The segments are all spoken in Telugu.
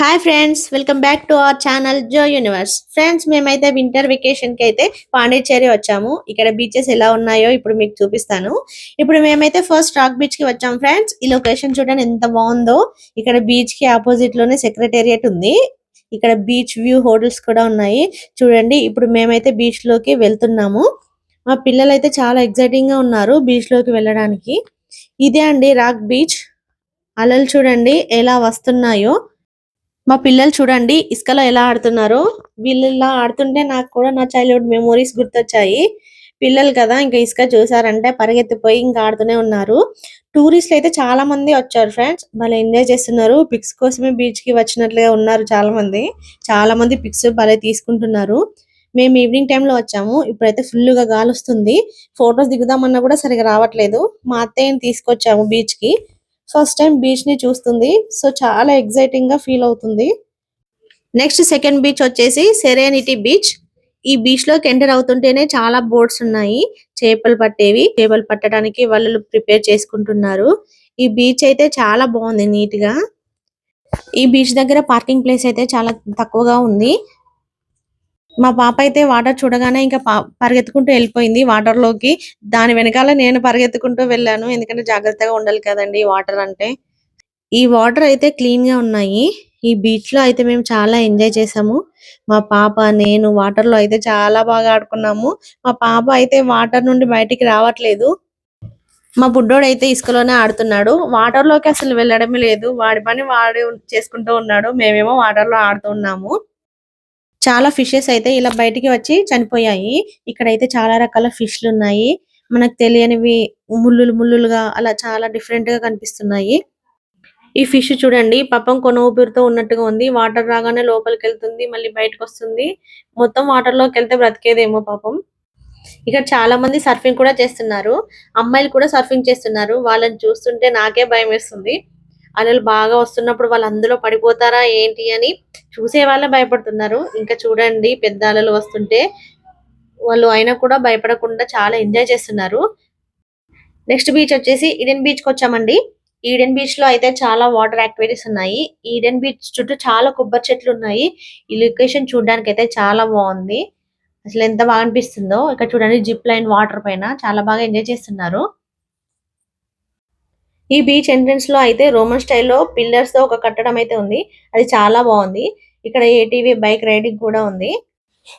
Hi friends, welcome back to our channel Jo universe. Friends, మేమైతే వింటర్ వెకేషన్ కి అయితే పాండిచ్చేరి వచ్చాము. ఇక్కడ బీచెస్ ఎలా ఉన్నాయో ఇప్పుడు మీకు చూపిస్తాను. ఇప్పుడు మేమైతే ఫస్ట్ రాక్ బీచ్ కి వచ్చాము. ఫ్రెండ్స్, ఈ లొకేషన్ చూడండి ఎంత బాగుందో. ఇక్కడ బీచ్ కి ఆపోజిట్ లోనే సెక్రటేరియట్ ఉంది. ఇక్కడ బీచ్ వ్యూ హోటల్స్ కూడా ఉన్నాయి. చూడండి, ఇప్పుడు మేమైతే బీచ్ లోకి వెళ్తున్నాము. మా పిల్లలు అయితే చాలా ఎక్సైటింగ్ గా ఉన్నారు బీచ్ లోకి వెళ్ళడానికి. ఇదే అండి రాక్ బీచ్. అలలు చూడండి ఎలా వస్తున్నాయో. మా పిల్లలు చూడండి ఇసుకలో ఎలా ఆడుతున్నారో. వీళ్ళు ఇలా ఆడుతుంటే నాకు కూడా నా చైల్డ్హుడ్ మెమోరీస్ గుర్తొచ్చాయి. పిల్లలు కదా, ఇంకా ఇసుక చూసారంటే పరిగెత్తిపోయి ఇంకా ఆడుతూనే ఉన్నారు. టూరిస్టులు అయితే చాలా మంది వచ్చారు. ఫ్రెండ్స్, భలే ఎంజాయ్ చేస్తున్నారు. పిక్స్ కోసమే బీచ్ కి వచ్చినట్లుగా ఉన్నారు చాలా మంది. చాలా మంది పిక్స్ భలే తీసుకుంటున్నారు. మేము ఈవినింగ్ టైమ్ లో వచ్చాము. ఇప్పుడైతే ఫుల్ గా గాలి వస్తుంది. ఫొటోస్ దిగుదామన్నా కూడా సరిగా రావట్లేదు. మా అత్తయ్యని తీసుకొచ్చాము బీచ్ కి. ఫస్ట్ టైం బీచ్ ని చూస్తుంది. సో చాలా ఎక్సైటింగ్ గా ఫీల్ అవుతుంది. నెక్స్ట్ సెకండ్ బీచ్ వచ్చేసి సెరెనిటీ బీచ్. ఈ బీచ్ లోకి ఎంటర్ అవుతుంటేనే చాలా బోట్స్ ఉన్నాయి. చేపలు పట్టేవి. చేపలు పట్టడానికి వాళ్ళు ప్రిపేర్ చేసుకుంటున్నారు. ఈ బీచ్ అయితే చాలా బాగుంది నీట్ గా. ఈ బీచ్ దగ్గర పార్కింగ్ ప్లేస్ అయితే చాలా తక్కువగా ఉంది. మా పాప అయితే వాటర్ చూడగానే ఇంకా పరిగెత్తుకుంటూ వెళ్ళిపోయింది వాటర్ లోకి. దాని వెనకాల నేను పరిగెత్తుకుంటూ వెళ్ళాను. ఎందుకంటే జాగ్రత్తగా ఉండాలి కదండి వాటర్ అంటే. ఈ వాటర్ అయితే క్లీన్ గా ఉన్నాయి. ఈ బీచ్ లో అయితే మేము చాలా ఎంజాయ్ చేసాము. మా పాప నేను వాటర్ లో అయితే చాలా బాగా ఆడుకున్నాము. మా పాప అయితే వాటర్ నుండి బయటికి రావట్లేదు. మా బుడ్డోడు అయితే ఇసుకలోనే ఆడుతున్నాడు. వాటర్ లోకి అసలు వెళ్ళడమే లేదు. వాడి పని వాడు చేసుకుంటూ ఉన్నాడు. మేమేమో వాటర్ లో ఆడుతున్నాము. చాలా ఫిషెస్ అయితే ఇలా బయటికి వచ్చి చనిపోయాయి. ఇక్కడైతే చాలా రకాల ఫిష్లు ఉన్నాయి. మనకు తెలియనివి ముళ్ళులు ముళ్ళులుగా అలా చాలా డిఫరెంట్ గా కనిపిస్తున్నాయి. ఈ ఫిష్ చూడండి పాపం కొన ఊపిరితో ఉన్నట్టుగా ఉంది. వాటర్ రాగానే లోపలికి వెళ్తుంది, మళ్ళీ బయటకు వస్తుంది. మొత్తం వాటర్ లోకి వెళ్తే బ్రతికేదేమో పాపం. ఇక్కడ చాలా మంది సర్ఫింగ్ కూడా చేస్తున్నారు. అమ్మాయిలు కూడా సర్ఫింగ్ చేస్తున్నారు. వాళ్ళని చూస్తుంటే నాకే భయం వేస్తుంది. అలలు బాగా వస్తున్నప్పుడు వాళ్ళు అందులో పడిపోతారా ఏంటి అని చూసే వాళ్ళే భయపడుతున్నారు. ఇంకా చూడండి పెద్ద అలలు వస్తుంటే వాళ్ళు అయినా కూడా భయపడకుండా చాలా ఎంజాయ్ చేస్తున్నారు. నెక్స్ట్ బీచ్ వచ్చేసి ఈడెన్ బీచ్ కి వచ్చామండి. ఈడెన్ బీచ్ లో అయితే చాలా వాటర్ యాక్టివిటీస్ ఉన్నాయి. ఈడెన్ బీచ్ చుట్టూ చాలా కొబ్బరి చెట్లు ఉన్నాయి. ఈ లొకేషన్ చూడడానికి అయితే చాలా బాగుంది. అసలు ఎంత బాగా అనిపిస్తుందో. ఇక్కడ చూడండి జిప్ లైన్ వాటర్ పైన చాలా బాగా ఎంజాయ్ చేస్తున్నారు. ఈ బీచ్ ఎంట్రన్స్ లో అయితే రోమన్ స్టైల్లో పిల్లర్స్ తో ఒక కట్టడం అయితే ఉంది. అది చాలా బాగుంది. ఇక్కడ ఏటీవీ బైక్ రైడింగ్ కూడా ఉంది.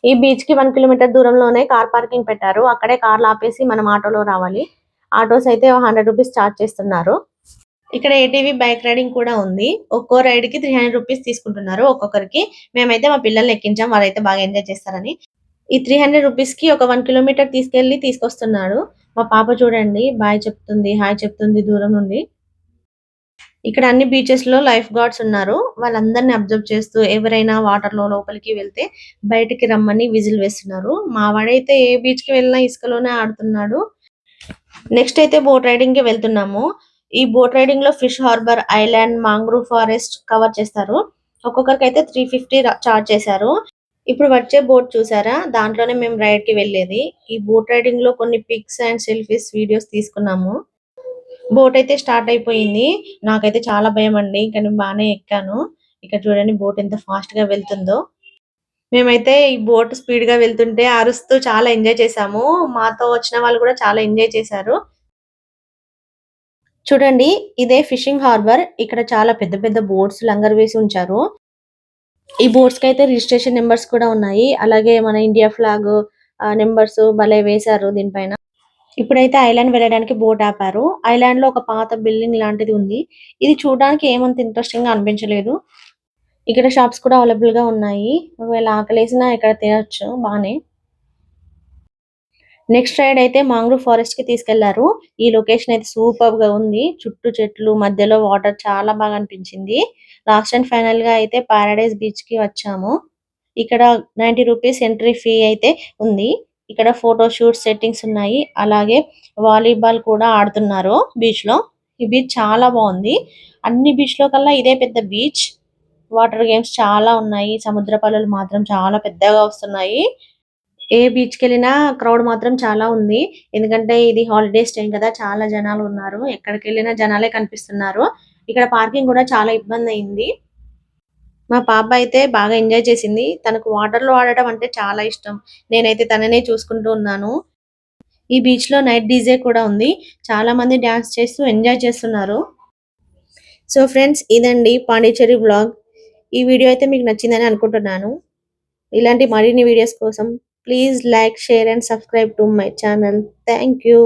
ఈ బీచ్ కి 1 కిలోమీటర్ దూరంలోనే కార్ పార్కింగ్ పెట్టారు. అక్కడే కార్లు ఆపేసి మనం ఆటోలో రావాలి. ఆటోస్ అయితే 100 రూపీస్ చార్జ్ చేస్తున్నారు. ఇక్కడ ఏటీవీ బైక్ రైడింగ్ కూడా ఉంది. ఒక్కో రైడ్ కి 300 రూపీస్ తీసుకుంటున్నారు ఒక్కొక్కరికి. మేమైతే మా పిల్లల్ని ఎక్కించాం. వాళ్ళైతే బాగా ఎంజాయ్ చేస్తారని. ఈ 300 రూపీస్ కి ఒక 1 కిలోమీటర్ తీసుకెళ్లి తీసుకొస్తున్నాడు. మా పాప చూడండి బాయ్ చెప్తుంది, హాయ్ చెప్తుంది దూరం నుండి. ఇక్కడ అన్ని బీచెస్ లో లైఫ్ గార్డ్స్ ఉన్నారు. వాళ్ళందరినీ అబ్జర్వ్ చేస్తూ ఎవరైనా వాటర్ లో లోపలికి వెళ్తే బయటికి రమ్మని విజిల్ వేస్తున్నారు. మా వాడైతే ఏ బీచ్ కి వెళ్ళినా ఇసుకలోనే ఆడుతున్నాడు. నెక్స్ట్ అయితే బోట్ రైడింగ్ కి వెళ్తున్నాము. ఈ బోట్ రైడింగ్ లో fish harbour, island, mangrove forest cover చేస్తారు. ఒక్కొక్కరికి అయితే 350 చార్జ్ చేశారు. ఇప్పుడు వచ్చే బోట్ చూసారా, దాంట్లోనే మేము రైడ్ కి వెళ్ళేది. ఈ బోట్ రైడింగ్ లో కొన్ని పిక్స్ అండ్ సెల్ఫీస్ వీడియోస్ తీసుకున్నాము. బోట్ అయితే స్టార్ట్ అయిపోయింది. నాకైతే చాలా భయం అండి. కానీ బాగానే ఎక్కాను. ఇక్కడ చూడండి బోట్ ఎంత ఫాస్ట్ గా వెళ్తుందో. మేమైతే ఈ బోట్ స్పీడ్ గా వెళ్తుంటే అరుస్తూ చాలా ఎంజాయ్ చేసాము. మాతో వచ్చిన వాళ్ళు కూడా చాలా ఎంజాయ్ చేశారు. చూడండి, ఇదే ఫిషింగ్ హార్బర్. ఇక్కడ చాలా పెద్ద పెద్ద బోట్స్ లంగర్ వేసి ఉంచారు. ఈ బోట్స్ కి అయితే రిజిస్ట్రేషన్ నెంబర్స్ కూడా ఉన్నాయి. అలాగే మన ఇండియా ఫ్లాగ్ నెంబర్స్ భలే వేశారు దీనిపైన. ఇప్పుడైతే ఐలాండ్ వెళ్ళడానికి బోట్ ఆపారు. ఐలాండ్ లో ఒక పాత బిల్డింగ్ లాంటిది ఉంది. ఇది చూడడానికి ఏమంత ఇంట్రెస్టింగ్ గా అనిపించలేదు. ఇక్కడ షాప్స్ కూడా అవైలబుల్ గా ఉన్నాయి. ఒకవేళ ఆకలేసినా ఇక్కడ తినొచ్చు బానే. నెక్స్ట్ రైడ్ అయితే మాంగ్రూవ్ ఫారెస్ట్ కి తీసుకెళ్లారు. ఈ లొకేషన్ అయితే సూపర్ గా ఉంది. చుట్టూ చెట్లు, మధ్యలో వాటర్ చాలా బాగా అనిపించింది. లాస్ట్ అండ్ ఫైనల్ గా అయితే పారడైజ్ బీచ్ కి వచ్చాము. ఇక్కడ 90 రూపీస్ ఎంట్రీ ఫీ అయితే ఉంది. ఇక్కడ ఫోటో షూట్ సెట్టింగ్స్ ఉన్నాయి. అలాగే వాలీబాల్ కూడా ఆడుతున్నారు బీచ్ లో. ఈ బీచ్ చాలా బాగుంది. అన్ని బీచ్ లో కల్లా ఇదే పెద్ద బీచ్. వాటర్ గేమ్స్ చాలా ఉన్నాయి. సముద్ర పల్లలు మాత్రం చాలా పెద్దగా వస్తున్నాయి. ఏ బీచ్ కి వెళ్ళినా క్రౌడ్ మాత్రం చాలా ఉంది. ఎందుకంటే ఇది హాలిడేస్ టైం కదా, చాలా జనాలు ఉన్నారు. ఎక్కడికి వెళ్ళినా జనాలే కనిపిస్తున్నారు. ఇక్కడ పార్కింగ్ కూడా చాలా ఇబ్బంది అయింది. మా పాప అయితే బాగా ఎంజాయ్ చేసింది. తనకు వాటర్‌లో ఆడటం అంటే చాలా ఇష్టం. నేనైతే తననే చూసుకుంటూ ఉన్నాను. ఈ బీచ్‌లో నైట్ డీజే కూడా ఉంది. చాలా మంది డాన్స్ చేస్తూ ఎంజాయ్ చేస్తున్నారు. సో ఫ్రెండ్స్, ఇదండి పాండిచ్చేరి వ్లాగ్. ఈ వీడియో అయితే మీకు నచ్చిందని అనుకుంటున్నాను. ఇలాంటి మరిన్ని వీడియోస్ కోసం please like, share and subscribe to my channel. Thank you.